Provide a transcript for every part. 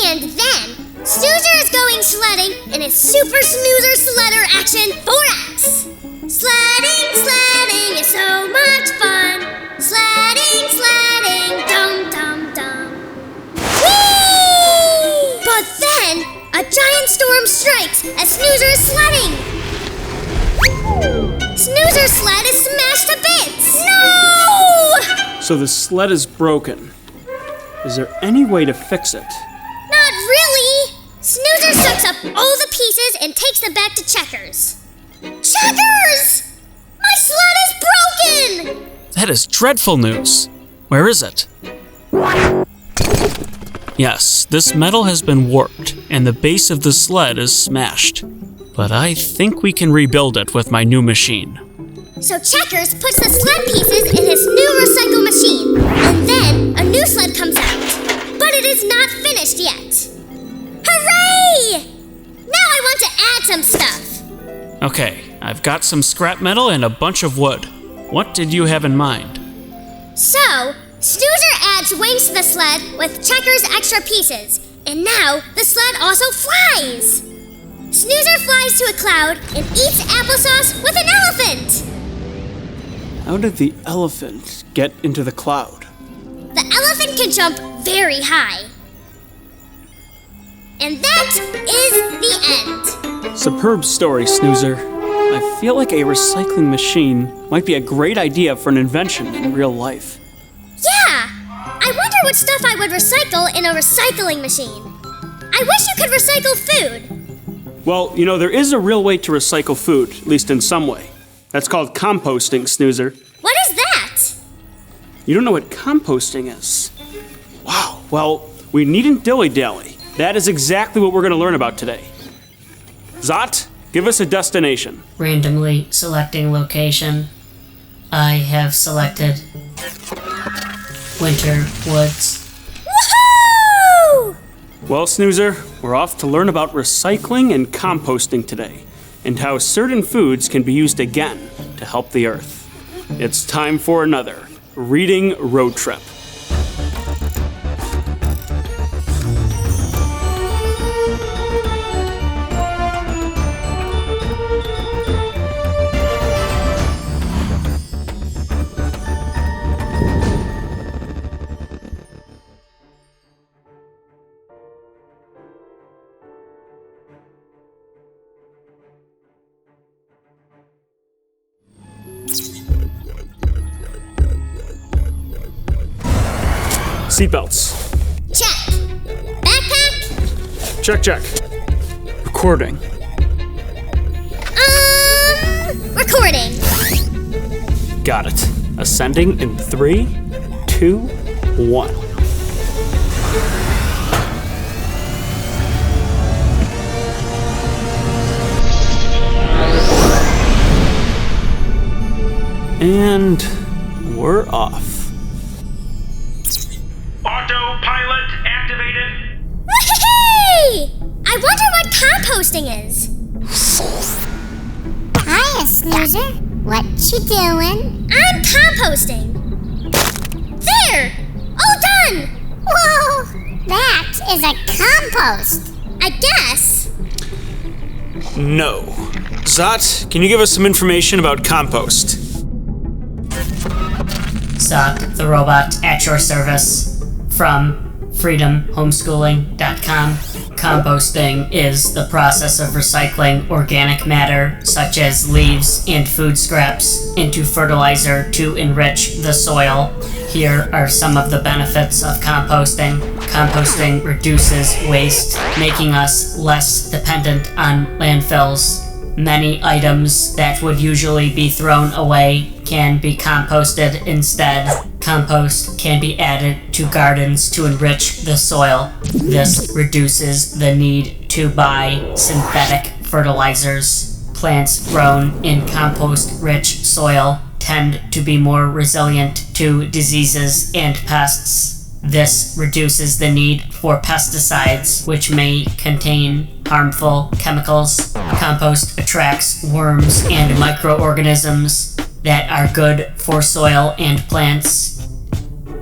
And then, Snoozer is going sledding in his Super Snoozer Sledder Action 4X. Sledding is so much fun. Sledding, dum-dum-dum. Whee! But then, a giant storm strikes as Snoozer is sledding. Snoozer's sled is smashed to bits. No! So the sled is broken. Is there any way to fix it? Not really! Snoozer sucks up all the pieces and takes them back to Checkers. Checkers! My sled is broken! That is dreadful news. Where is it? Yes, this metal has been warped, and the base of the sled is smashed. But I think we can rebuild it with my new machine. So Checkers puts the sled pieces in his new recycle machine, and then a new sled comes out. But it is not finished yet. Hooray! Now I want to add some stuff. Okay, I've got some scrap metal and a bunch of wood. What did you have in mind? So, Snoozer adds wings to the sled with Checkers' extra pieces, and now the sled also flies. Snoozer flies to a cloud and eats applesauce with an elephant. How did the elephant get into the cloud? The elephant can jump very high. And that is the end. Superb story, Snoozer. I feel like a recycling machine might be a great idea for an invention in real life. Yeah! I wonder what stuff I would recycle in a recycling machine. I wish you could recycle food. Well, there is a real way to recycle food, at least in some way. That's called composting, Snoozer. What is that? You don't know what composting is? Wow, well, we needn't dilly-dally. That is exactly what we're going to learn about today. Zot, give us a destination. Randomly selecting location. I have selected Winter Woods. Woohoo! Well, Snoozer, we're off to learn about recycling and composting today, and how certain foods can be used again to help the earth. It's time for another reading road trip. Seatbelts. Check. Backpack? Check. Recording. Recording. Got it. Ascending in 3, 2, 1. And we're off. Autopilot activated. Whee! I wonder what composting is. Hiya, Snoozer. What you doing? I'm composting. There! All done! Whoa! That is a compost. I guess. No. Zot, can you give us some information about compost? Zot, the robot at your service. From freedomhomeschooling.com. Composting is the process of recycling organic matter, such as leaves and food scraps, into fertilizer to enrich the soil. Here are some of the benefits of composting. Composting reduces waste, making us less dependent on landfills. Many items that would usually be thrown away can be composted instead. Compost can be added to gardens to enrich the soil. This reduces the need to buy synthetic fertilizers. Plants grown in compost-rich soil tend to be more resilient to diseases and pests. This reduces the need for pesticides, which may contain harmful chemicals. Compost attracts worms and microorganisms that are good for soil and plants.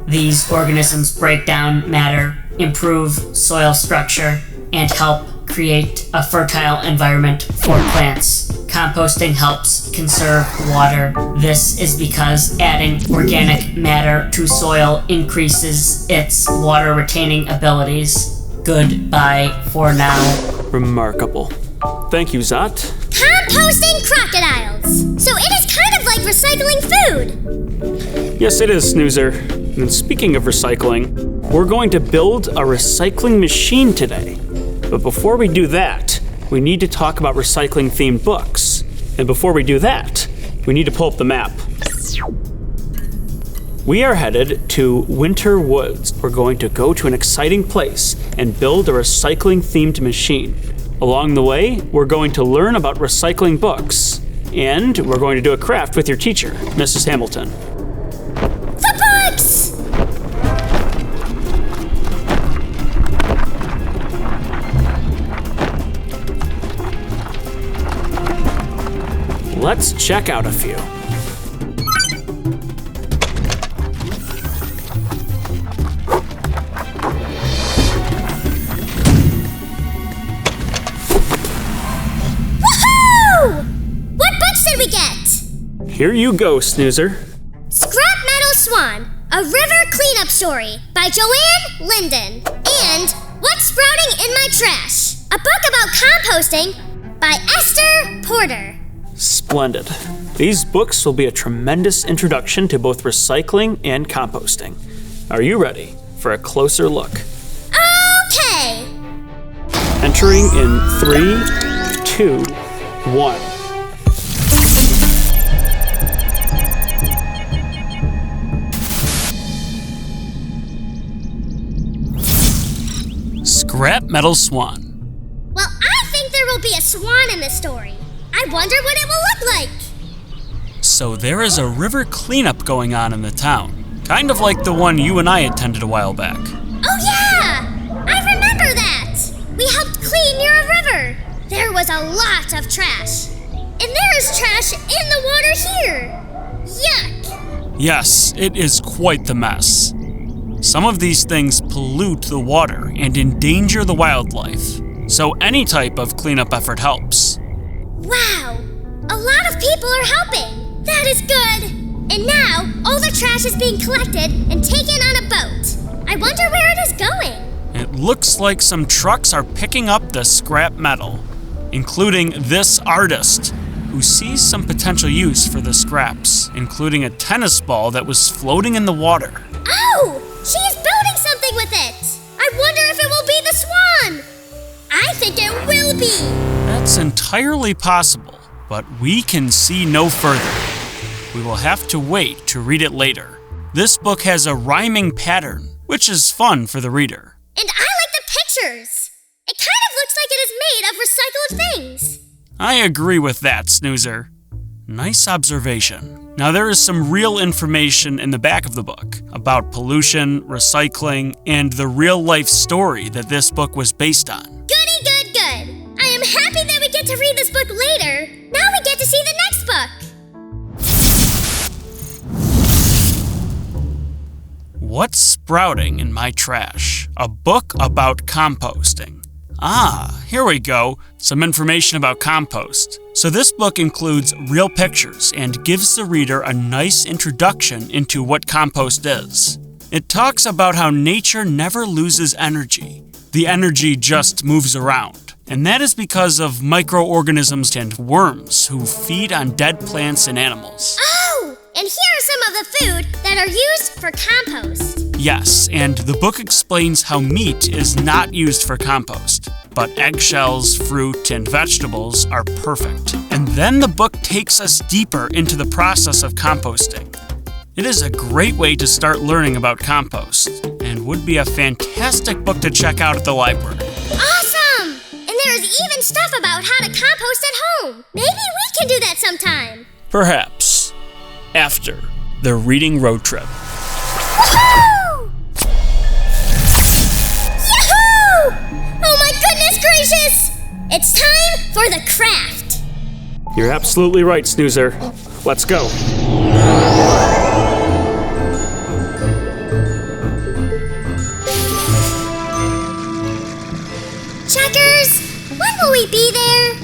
These organisms break down matter improve soil structure, and help create a fertile environment for plants. Composting helps conserve water. This is because adding organic matter to soil increases its water-retaining abilities. Goodbye for now. Remarkable. Thank you, Zot. Composting crocodiles! So it is kind of like recycling food! Yes, it is, Snoozer. And speaking of recycling, we're going to build a recycling machine today. But before we do that, we need to talk about recycling-themed books. And before we do that, we need to pull up the map. We are headed to Winter Woods. We're going to go to an exciting place and build a recycling-themed machine. Along the way, we're going to learn about recycling books. And we're going to do a craft with your teacher, Mrs. Hamilton. The books! Let's check out a few. Woohoo! What books did we get? Here you go, Snoozer. Scrap Metal Swan, a river cleanup story by Joanne, Linden. And What's Sprouting in My Trash, a book about composting by Esther Porter. Splendid. These books will be a tremendous introduction to both recycling and composting. Are you ready for a closer look? Okay. Entering in 3, 2, 1. Scrap Metal Swan. Well, I think there will be a swan in this story. I wonder what it will look like. So there is a river cleanup going on in the town. Kind of like the one you and I attended a while back. Oh yeah! I remember that! We helped clean near a river. There was a lot of trash. And there is trash in the water here. Yuck! Yes, it is quite the mess. Some of these things pollute the water and endanger the wildlife. So any type of cleanup effort helps. Wow! A lot of people are helping! That is good! And now, all the trash is being collected and taken on a boat. I wonder where it is going. It looks like some trucks are picking up the scrap metal, including this artist, who sees some potential use for the scraps, including a tennis ball that was floating in the water. Oh! She is building something with it! I wonder if it will be the swan! I think it will be! That's entirely possible, but we can see no further. We will have to wait to read it later. This book has a rhyming pattern, which is fun for the reader. And I like the pictures! It kind of looks like it is made of recycled things. I agree with that, Snoozer. Nice observation. Now there is some real information in the back of the book about pollution, recycling, and the real-life story that this book was based on. Goody, good, good. I am happy that we get to read this book later. Now we get to see the next book. What's Sprouting in My Trash? A book about composting. Ah, here we go. Some information about compost. So this book includes real pictures and gives the reader a nice introduction into what compost is. It talks about how nature never loses energy. The energy just moves around. And that is because of microorganisms and worms who feed on dead plants and animals. Oh, and here are some of the food that are used for compost. Yes, and the book explains how meat is not used for compost, but eggshells, fruit, and vegetables are perfect. And then the book takes us deeper into the process of composting. It is a great way to start learning about compost, and would be a fantastic book to check out at the library. Awesome! And there is even stuff about how to compost at home. Maybe we can do that sometime. Perhaps. After the reading road trip. Woohoo! Yahoo! Oh my goodness gracious! It's time for the craft. You're absolutely right, Snoozer. Let's go. we be there?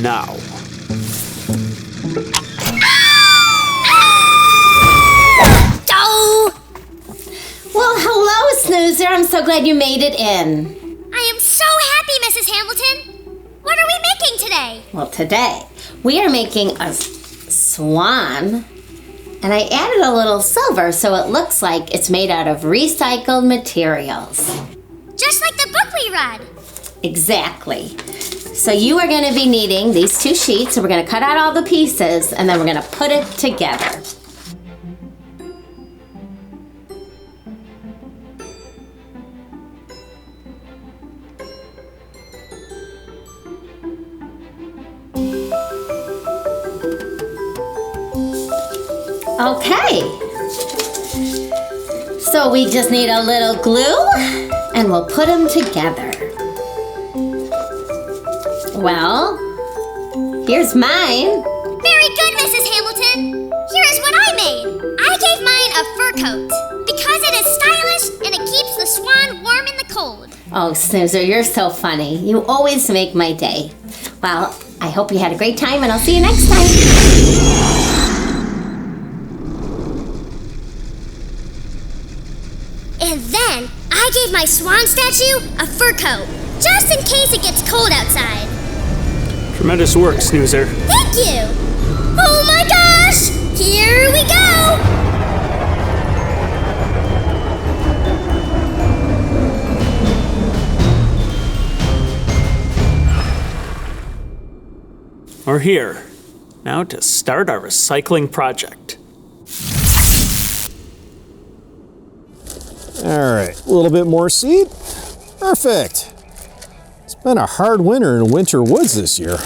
Now. Oh! Well, hello, Snoozer. I'm so glad you made it in. I am so happy, Mrs. Hamilton. What are we making today? Well, today we are making a swan. And I added a little silver so it looks like it's made out of recycled materials. Just like the book we read. Exactly. So you are going to be needing these 2 sheets. So we're going to cut out all the pieces and then we're going to put it together. Okay, so we just need a little glue and we'll put them together. Well, here's mine. Very good, Mrs. Hamilton. Here is what I made. I gave mine a fur coat because it is stylish and it keeps the swan warm in the cold. Oh, Snoozer, you're so funny. You always make my day. Well, I hope you had a great time and I'll see you next time. And then I gave my swan statue a fur coat, just in case it gets cold outside. Tremendous work, Snoozer. Thank you! Oh my gosh! Here we go! We're here. Now to start our recycling project. All right, a little bit more seed. Perfect. It's been a hard winter in winter woods this year.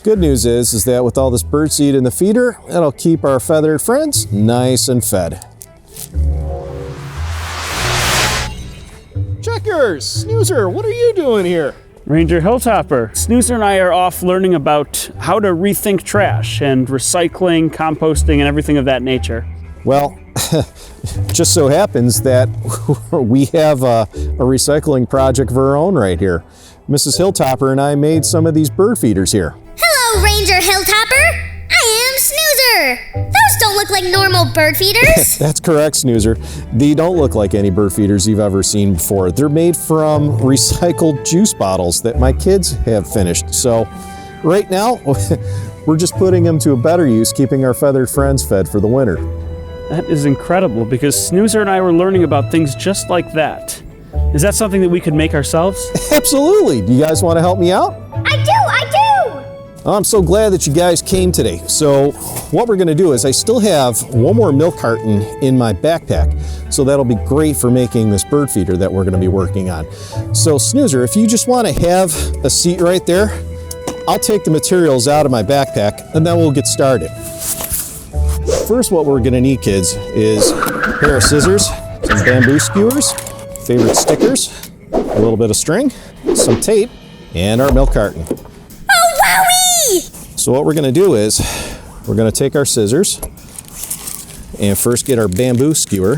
Good news is that with all this bird seed in the feeder, it'll keep our feathered friends nice and fed. Checkers! Snoozer, what are you doing here? Ranger Hilltopper, Snoozer and I are off learning about how to rethink trash and recycling, composting, and everything of that nature. Well, just so happens that we have a recycling project of our own right here. Mrs. Hilltopper and I made some of these bird feeders here. Hello, Ranger Hilltopper! I am Snoozer! Those don't look like normal bird feeders! That's correct, Snoozer. They don't look like any bird feeders you've ever seen before. They're made from recycled juice bottles that my kids have finished. So right now, we're just putting them to a better use, keeping our feathered friends fed for the winter. That is incredible because Snoozer and I were learning about things just like that. Is that something that we could make ourselves? Absolutely. Do you guys want to help me out? I do! I'm so glad that you guys came today. So what we're going to do is I still have one more milk carton in my backpack. So that'll be great for making this bird feeder that we're going to be working on. So Snoozer, if you just want to have a seat right there, I'll take the materials out of my backpack and then we'll get started. First, what we're going to need, kids, is a pair of scissors, some bamboo skewers, favorite stickers, a little bit of string, some tape, and our milk carton. Oh, wowie! So what we're going to do is we're going to take our scissors and first get our bamboo skewer.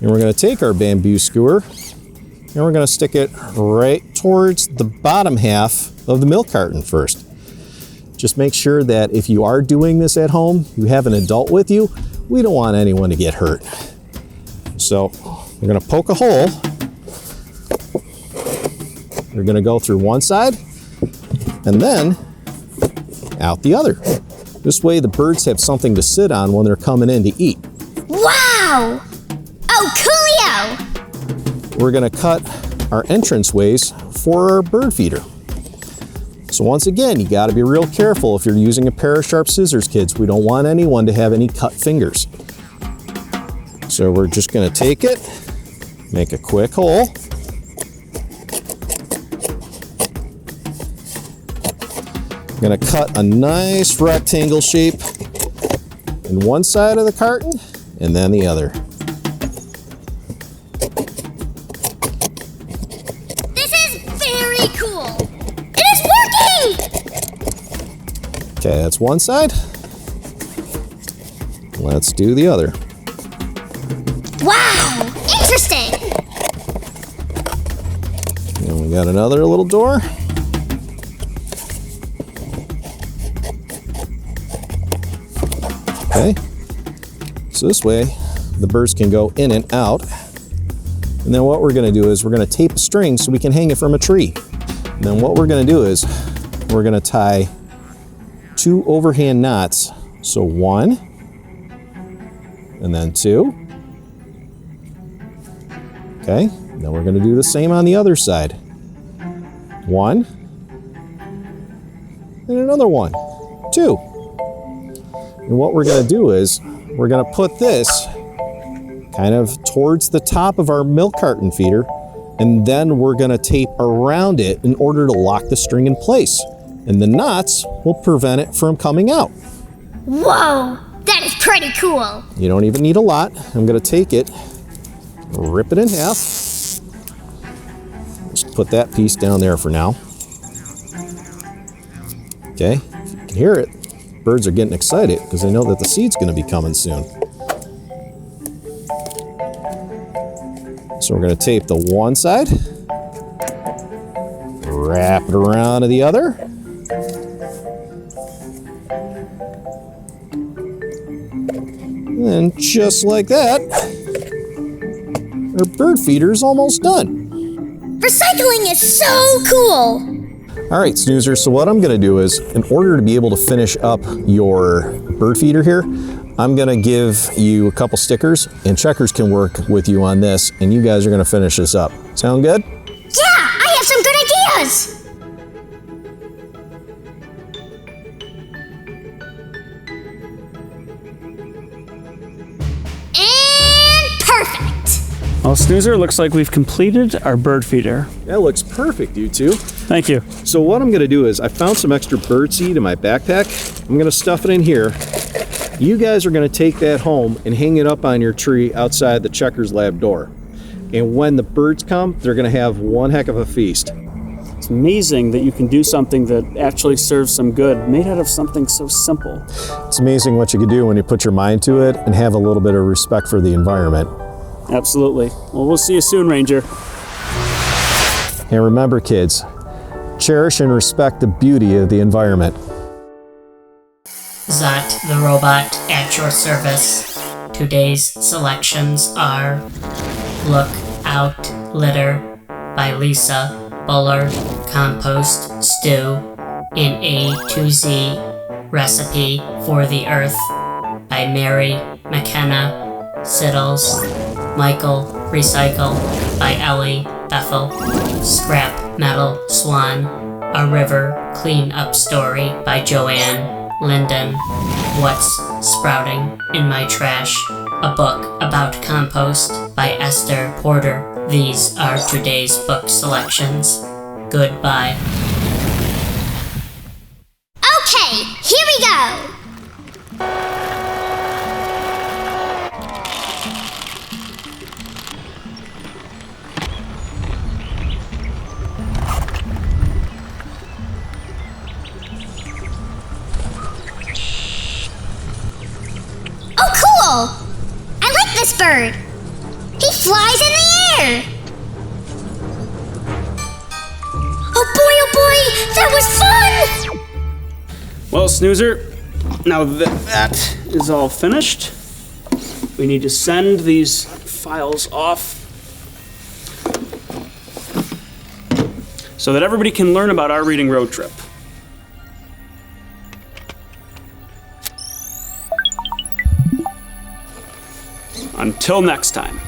And we're going to take our bamboo skewer and we're going to stick it right towards the bottom half of the milk carton first. Just make sure that if you are doing this at home, you have an adult with you. We don't want anyone to get hurt. So we're going to poke a hole. We're going to go through one side and then out the other. This way the birds have something to sit on when they're coming in to eat. Wow! Oh, coolio! We're going to cut our entranceways for our bird feeder. So once again, you got to be real careful if you're using a pair of sharp scissors, kids. We don't want anyone to have any cut fingers. So we're just going to take it, make a quick hole. Going to cut a nice rectangle shape in one side of the carton and then the other. This is very cool! It is working! Okay, that's one side. Let's do the other. Wow! Interesting! And we got another little door. So this way, the birds can go in and out. And then what we're gonna do is we're gonna tape a string so we can hang it from a tree. And then what we're gonna do is we're gonna tie 2 overhand knots. So 1, and then 2. Okay, then we're gonna do the same on the other side. 1, and another 1, 2. And what we're gonna do is we're gonna put this kind of towards the top of our milk carton feeder, and then we're gonna tape around it in order to lock the string in place. And the knots will prevent it from coming out. Whoa, that is pretty cool. You don't even need a lot. I'm gonna take it, rip it in half. Just put that piece down there for now. Okay, if you can hear it, birds are getting excited because they know that the seed's gonna be coming soon. So we're gonna tape the one side, wrap it around to the other. And just like that, our bird feeder is almost done. Recycling is so cool. All right, Snoozer, so what I'm gonna do is, in order to be able to finish up your bird feeder here, I'm gonna give you a couple stickers, and Checkers can work with you on this, and you guys are gonna finish this up. Sound good? Yeah, I have some good ideas. And perfect. Well, Snoozer, looks like we've completed our bird feeder. That looks perfect, you two. Thank you. So what I'm gonna do is, I found some extra bird seed in my backpack. I'm gonna stuff it in here. You guys are gonna take that home and hang it up on your tree outside the Checkers lab door. And when the birds come, they're gonna have one heck of a feast. It's amazing that you can do something that actually serves some good, made out of something so simple. It's amazing what you can do when you put your mind to it and have a little bit of respect for the environment. Absolutely. Well, we'll see you soon, Ranger. And remember, kids, cherish and respect the beauty of the environment. Zot the robot at your service. Today's selections are Look Out Litter by Lisa, Bullard, Compost, Stew, an A to Z Recipe for the Earth by Mary, McKenna, Siddals, Michael, Recycle by Ellie, Bethel, Scrap Metal Swan, A River Clean Up Story by Joanne, Linden, What's Sprouting in My Trash, a book about compost by Esther Porter. These are today's book selections. Goodbye. Okay, here we go. I like this bird. He flies in the air. Oh boy, that was fun! Well, Snoozer, now that that is all finished, we need to send these files off so that everybody can learn about our reading road trip. Until next time.